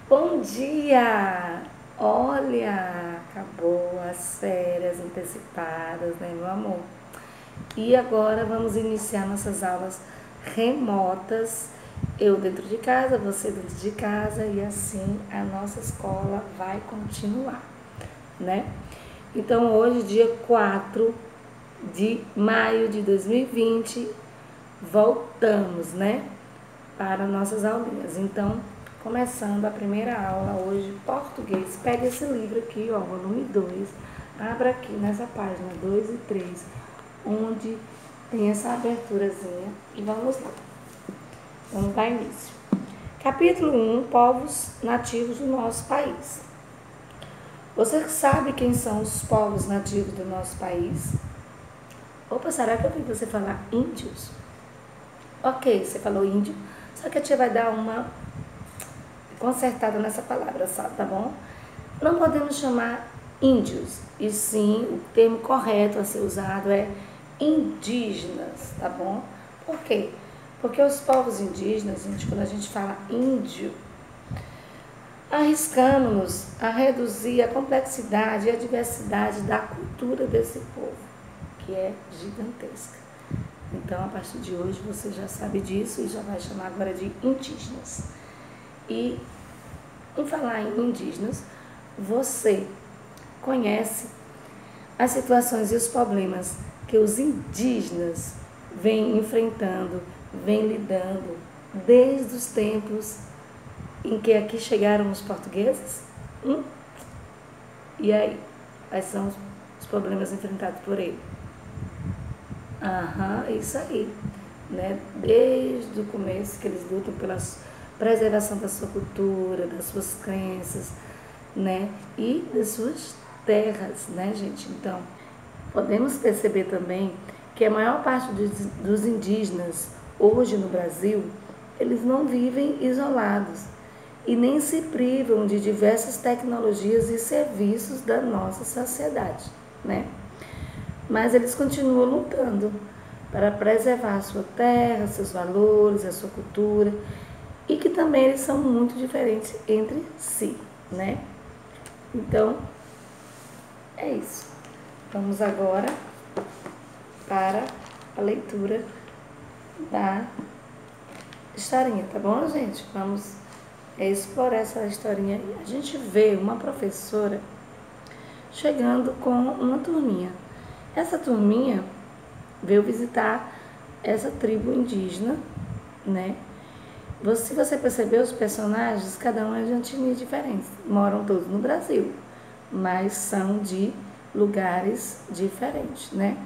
Bom dia! Olha, acabou as férias antecipadas, né, meu amor? E agora vamos iniciar nossas aulas remotas. Eu dentro de casa, você dentro de casa, e assim a nossa escola vai continuar, né? Então, hoje, dia 4 de maio de 2020, voltamos, né, para nossas aulinhas. Então, começando a primeira aula hoje, português. Pega esse livro aqui, ó, volume 2, abra aqui nessa página 2 e 3, onde tem essa aberturazinha, e vamos lá. Vamos dar início. Capítulo 1, povos nativos do nosso país. Você sabe quem são os povos nativos do nosso país? Opa, será que eu vi você falar índios? Ok, você falou índio, só que a tia vai dar uma consertada nessa palavra, sabe, tá bom? Não podemos chamar índios, e sim, o termo correto a ser usado é indígenas, tá bom? Por quê? Porque os povos indígenas, gente, quando a gente fala índio, arriscamos-nos a reduzir a complexidade e a diversidade da cultura desse povo, que é gigantesca. Então, a partir de hoje, você já sabe disso e já vai chamar agora de indígenas. E, em falar em indígenas, você conhece as situações e os problemas que os indígenas vêm enfrentando, vêm lidando desde os tempos em que aqui chegaram os portugueses? E aí, quais são os problemas enfrentados por ele? Isso aí, né? Desde o começo que eles lutam pela preservação da sua cultura, das suas crenças, né? E das suas terras, né, gente? Então, podemos perceber também que a maior parte dos indígenas hoje no Brasil, eles não vivem isolados e nem se privam de diversas tecnologias e serviços da nossa sociedade, né? Mas eles continuam lutando para preservar a sua terra, seus valores, a sua cultura, e que também eles são muito diferentes entre si, né? Então, é isso. Vamos agora para a leitura da historinha, tá bom, gente? Vamos explorar essa historinha. A gente vê uma professora chegando com uma turminha. Essa turminha veio visitar essa tribo indígena, né? Se você percebeu, os personagens, cada um é de etnia diferente. Moram todos no Brasil, mas são de lugares diferentes, né?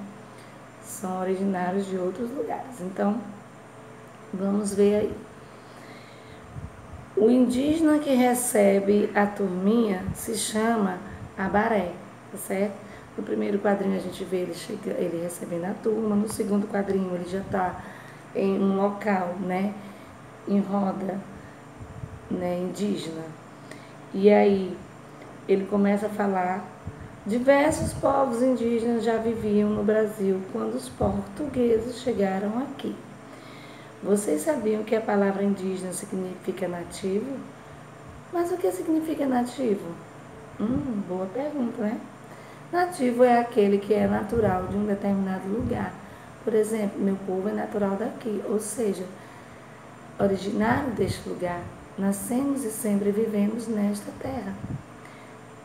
São originários de outros lugares. Então, vamos ver aí. O indígena que recebe a turminha se chama Abaré, tá certo? No primeiro quadrinho a gente vê ele recebendo a turma, no segundo quadrinho ele já está em um local, né, em roda, né, indígena. E aí ele começa a falar: diversos povos indígenas já viviam no Brasil quando os portugueses chegaram aqui. Vocês sabiam que a palavra indígena significa nativo? Mas o que significa nativo? Boa pergunta, né? Nativo é aquele que é natural de um determinado lugar. Por exemplo, meu povo é natural daqui, ou seja, originário deste lugar. Nascemos e sempre vivemos nesta terra.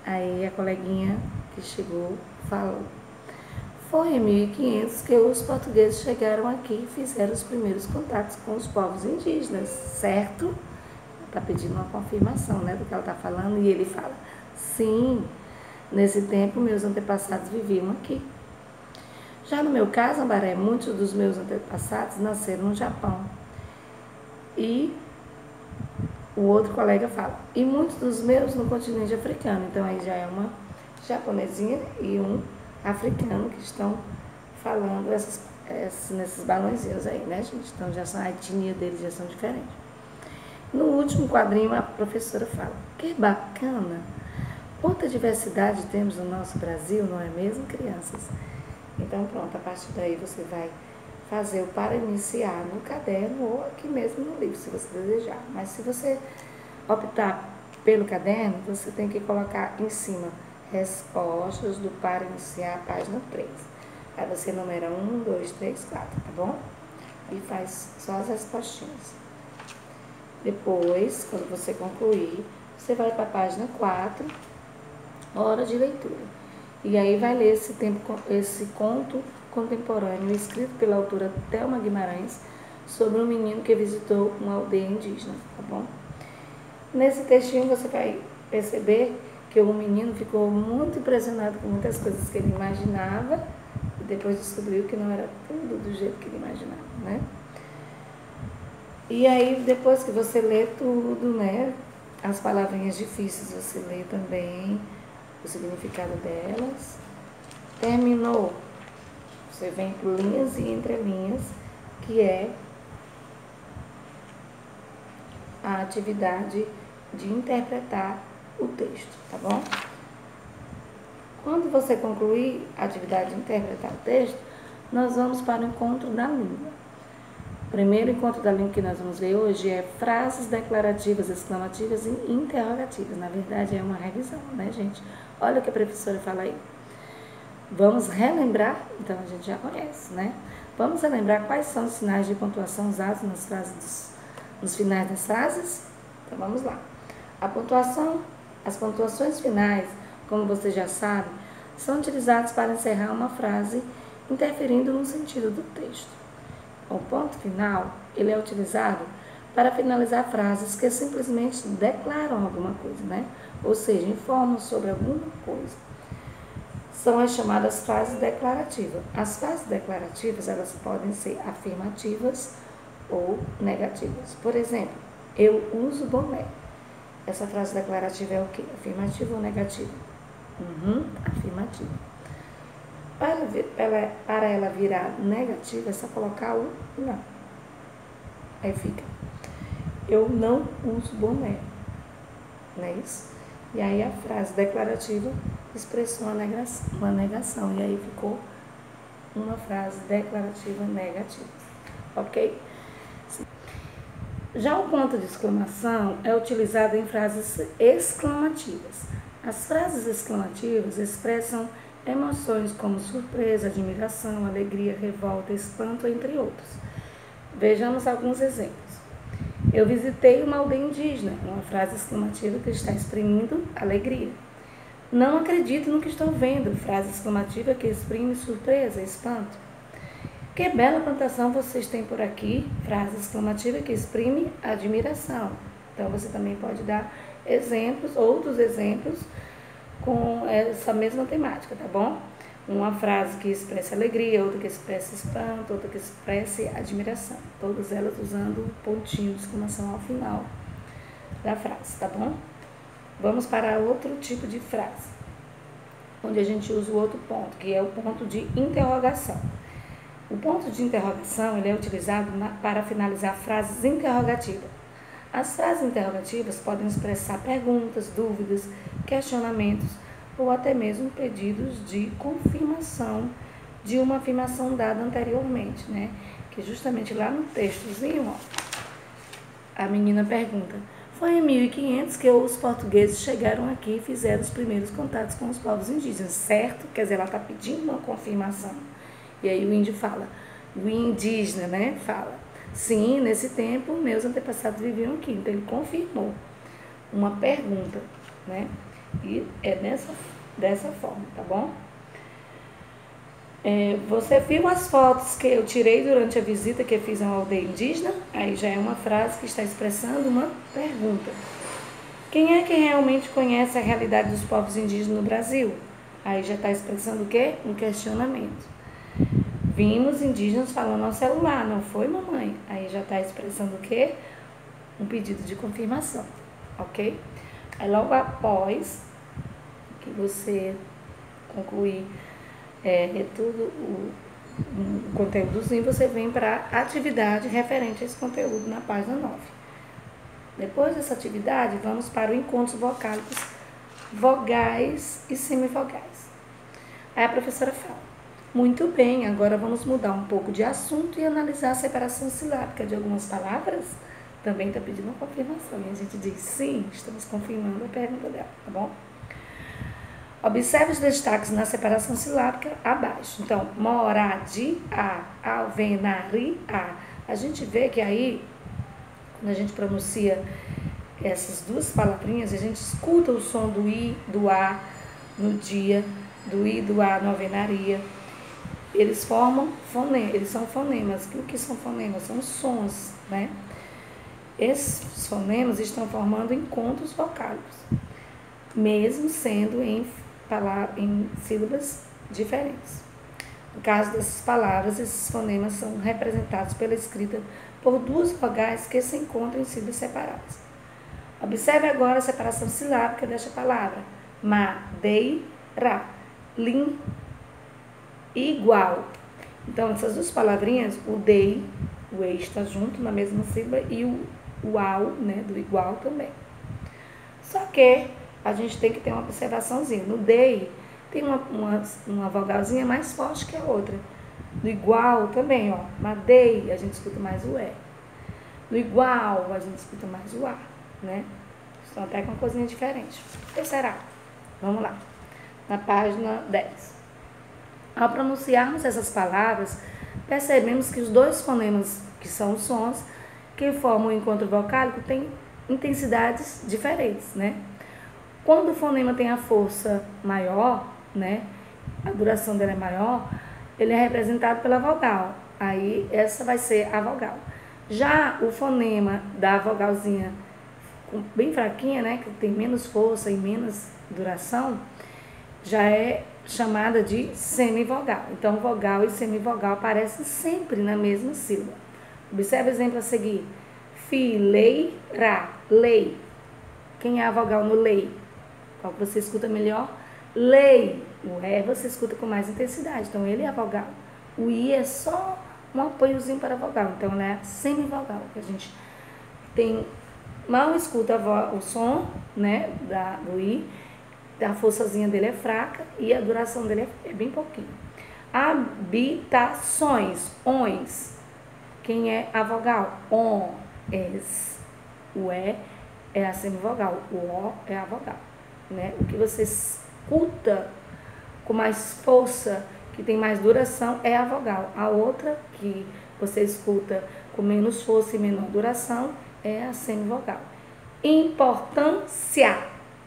Aí a coleguinha que chegou falou: foi em 1500 que os portugueses chegaram aqui e fizeram os primeiros contatos com os povos indígenas, certo? Está pedindo uma confirmação, né, do que ela está falando, e ele fala: sim, nesse tempo meus antepassados viviam aqui. Já no meu caso, Ambaré, muitos dos meus antepassados nasceram no Japão. E o outro colega fala: e muitos dos meus no continente africano. Então aí já é uma japonesinha e um africano que estão falando nesses balãozinhos aí, né, gente? Então já são, a etnia deles já são diferentes. No último quadrinho a professora fala: que bacana! Quanta diversidade temos no nosso Brasil, não é mesmo, crianças? Então pronto, a partir daí você vai fazer o para iniciar no caderno ou aqui mesmo no livro, se você desejar. Mas se você optar pelo caderno, você tem que colocar em cima respostas do para iniciar a página 3. Aí você numera 1, 2, 3, 4, tá bom? E faz só as respostinhas. Depois, quando você concluir, você vai para a página 4, hora de leitura. E aí vai ler esse conto contemporâneo escrito pela autora Thelma Guimarães sobre um menino que visitou uma aldeia indígena, tá bom? Nesse textinho você vai perceber que o menino ficou muito impressionado com muitas coisas que ele imaginava e depois descobriu que não era tudo do jeito que ele imaginava, né? E aí, depois que você lê tudo, né, as palavrinhas difíceis, você lê também o significado delas. Terminou, você vem por linhas e entrelinhas, que é a atividade de interpretar o texto, tá bom? Quando você concluir a atividade de interpretar o texto, nós vamos para o encontro da língua. O primeiro encontro da língua que nós vamos ver hoje é frases declarativas, exclamativas e interrogativas. Na verdade, é uma revisão, né, gente? Olha o que a professora fala aí. Vamos relembrar, então a gente já conhece, né? Vamos relembrar quais são os sinais de pontuação usados nas frases nos finais das frases? Então vamos lá. As pontuações finais, como você já sabe, são utilizadas para encerrar uma frase interferindo no sentido do texto. O ponto final, ele é utilizado para finalizar frases que simplesmente declaram alguma coisa, né? Ou seja, informam sobre alguma coisa. São as chamadas frases declarativas. As frases declarativas, elas podem ser afirmativas ou negativas. Por exemplo, eu uso boné. Essa frase declarativa é o quê? Afirmativa ou negativa? Afirmativa. Para ela virar negativa, é só colocar o não. Aí fica, eu não uso boné. Não é isso? E aí a frase declarativa expressou uma negação. E aí ficou uma frase declarativa negativa. Ok? Já o ponto de exclamação é utilizado em frases exclamativas. As frases exclamativas expressam emoções como surpresa, admiração, alegria, revolta, espanto, entre outros. Vejamos alguns exemplos. Eu visitei uma aldeia indígena, uma frase exclamativa que está exprimindo alegria. Não acredito no que estou vendo, frase exclamativa que exprime surpresa, espanto. Que bela plantação vocês têm por aqui, frase exclamativa que exprime admiração. Então você também pode dar exemplos, outros exemplos com essa mesma temática, tá bom? Uma frase que expressa alegria, outra que expressa espanto, outra que expressa admiração. Todas elas usando o pontinho de exclamação ao final da frase, tá bom? Vamos para outro tipo de frase, onde a gente usa o outro ponto, que é o ponto de interrogação. O ponto de interrogação ele é utilizado para finalizar frases interrogativas. As frases interrogativas podem expressar perguntas, dúvidas, questionamentos ou até mesmo pedidos de confirmação de uma afirmação dada anteriormente, né? Que justamente lá no textozinho, ó, a menina pergunta: foi em 1500 que os portugueses chegaram aqui e fizeram os primeiros contatos com os povos indígenas, certo? Quer dizer, ela está pedindo uma confirmação. E aí o índio fala, o indígena, né, fala, sim, nesse tempo meus antepassados viviam aqui. Então ele confirmou uma pergunta, né? E é dessa forma, tá bom? Você viu as fotos que eu tirei durante a visita que eu fiz a uma aldeia indígena? Aí já é uma frase que está expressando uma pergunta. Quem é que realmente conhece a realidade dos povos indígenas no Brasil? Aí já está expressando o quê? Um questionamento. Vimos indígenas falando ao celular, não foi, mamãe? Aí já está expressando o quê? Um pedido de confirmação, ok? Aí logo após que você concluir tudo o conteúdozinho, você vem para a atividade referente a esse conteúdo na página 9. Depois dessa atividade, vamos para o encontros vocálicos, vogais e semivogais. Aí a professora fala: muito bem, agora vamos mudar um pouco de assunto e analisar a separação silábica de algumas palavras. também está pedindo uma confirmação. E a gente diz, sim, estamos confirmando a pergunta dela, tá bom? Observe os destaques na separação silábica abaixo. Então, morar-de a, alvenaria. A gente vê que aí, quando a gente pronuncia essas duas palavrinhas, a gente escuta o som do i, do a no dia, do i, do a na alvenaria. Eles formam fonemas, eles são fonemas. O que são fonemas? São sons, né? Esses fonemas estão formando encontros vocálicos, mesmo sendo em sílabas diferentes. No caso dessas palavras, esses fonemas são representados pela escrita por duas vogais que se encontram em sílabas separadas. Observe agora a separação silábica desta palavra. Madeira, lim, igual. Então, essas duas palavrinhas, o dei, o e está junto na mesma sílaba e o ao, né, do igual também. Só que a gente tem que ter uma observaçãozinha. No dei, tem uma vogalzinha mais forte que a outra. No igual também, ó, madei, a gente escuta mais o E. No igual, a gente escuta mais o A, né? Estão até com uma coisinha diferente. O que será? Vamos lá. Na página 10. Ao pronunciarmos essas palavras, percebemos que os dois fonemas, que são os sons, que formam o encontro vocálico, têm intensidades diferentes, né? Quando o fonema tem a força maior, né, a duração dela é maior, ele é representado pela vogal. Aí, essa vai ser a vogal. Já o fonema da vogalzinha bem fraquinha, né, que tem menos força e menos duração, já é chamada de semivogal. Então, vogal e semivogal aparecem sempre na mesma sílaba. Observe o exemplo a seguir. Fileira, lei. Quem é a vogal no lei? Qual que você escuta melhor? Lei. O E você escuta com mais intensidade. Então, ele é a vogal. O I é só um apoiozinho para a vogal. Então, ela é a semivogal. Que a gente tem, mal escuta o som, né, do I. A forçazinha dele é fraca e a duração dele é bem pouquinho. Habitações. Ons. Quem é a vogal? On. Es. O E é a semivogal. O O é a vogal. Né? O que você escuta com mais força, que tem mais duração, é a vogal. A outra que você escuta com menos força e menor duração é a semivogal. Importância.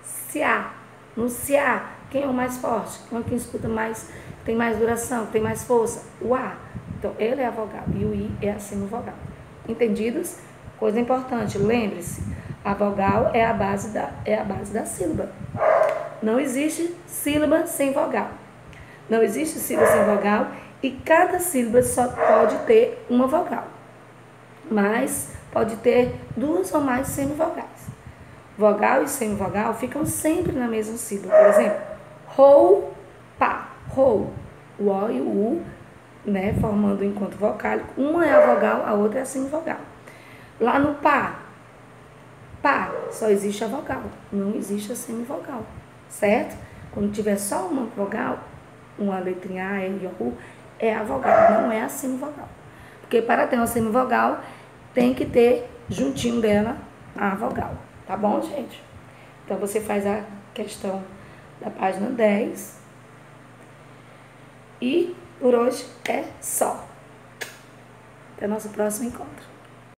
Cia. No cia, quem é o mais forte? Quem escuta mais, tem mais duração, tem mais força? O A. Então, ele é a vogal e o I é a semivogal. Entendidos? Coisa importante, lembre-se, a vogal é a base da sílaba. Não existe sílaba sem vogal. Não existe sílaba sem vogal e cada sílaba só pode ter uma vogal. Mas pode ter duas ou mais semivogais. Vogal e semivogal ficam sempre na mesma sílaba. Por exemplo, roupa, rou. O O e o U, né, formando o encontro vocálico. Uma é a vogal, a outra é a semivogal. Lá no pá, só existe a vogal, não existe a semivogal, certo? Quando tiver só uma vogal, uma letrinha A, E, I, O, U, é a vogal, não é a semivogal. Porque para ter uma semivogal, tem que ter juntinho dela a vogal. Tá bom, gente? Então, você faz a questão da página 10. E por hoje é só. Até o nosso próximo encontro.